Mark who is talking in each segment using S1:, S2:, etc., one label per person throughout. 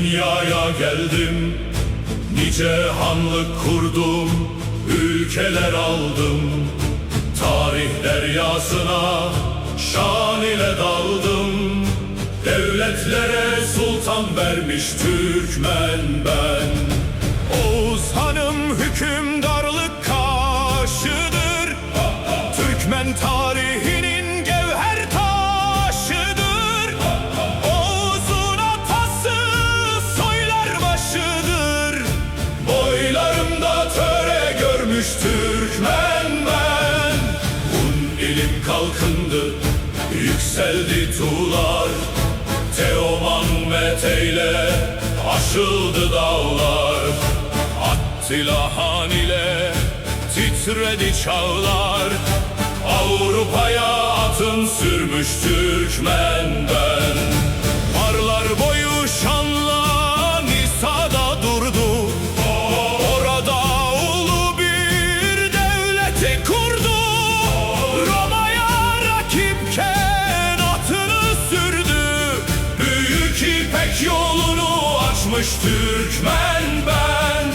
S1: dünyaya geldim, nice hanlık kurdum, ülkeler aldım. Tarih deryasına şan ile daldım, devletlere sultan vermiş Türkmen ben.
S2: Oğuz hanım hükümdarlık kaşıdır, Türkmen tarihinin gevher taşıdır. Oğuz'un atası soylar başıdır,
S1: Boylarımda töre görmüş Türkmen ben. Hun ilim kalkındı, yükseldi tuğlar, Teoman ve Teyle aşıldı dağlar. Attila Han ile titredi çağlar, Avrupa'ya atın sürmüş Türkmen ben.
S2: barlar boyu şanla Nisa'da durdu, orada ulu bir devleti kurdu. Roma'ya rakipken atını sürdü,
S1: Büyük İpek yolunu açmış Türkmen ben.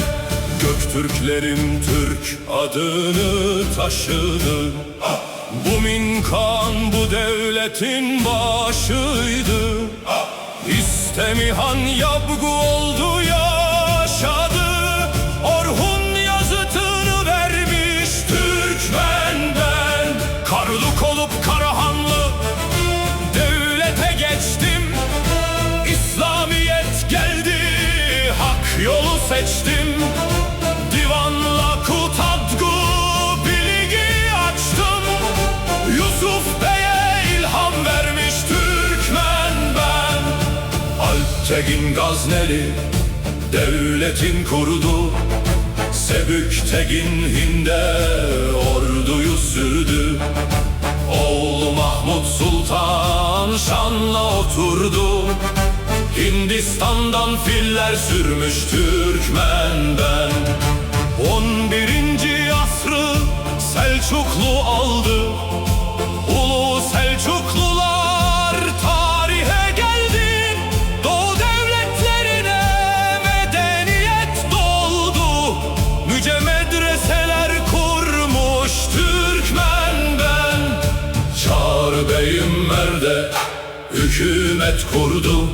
S2: Göktürklerin Türk adını taşıdı. Bu Minkan bu devletin başıydı. İstemihan Yabgu oldu yaşadı, Orhun yazıtını vermiş Türkmen ben. Karluk olup Karahanlı devlete geçtim, İslamiyet geldi, hak yolu seçtim. Divanla Kutadgu bilgi açtım, Yusuf Bey'e ilham vermiş Türkmen ben.
S1: Alptegin Gazneli devletin kurdu, Sebüktegin Hind'e orduyu sürdü. Oğlu Mahmud Sultan şanla oturdu, Hindistan'dan filler sürmüş Türkmen ben.
S2: 11. asrı Selçuklu aldı, Ulu Selçuklular tarihe geldi. Doğu devletlerine medeniyet doldu, müce medreseler kurmuş Türkmen ben.
S1: Çağrı Beyim Merde hükümet kurdu,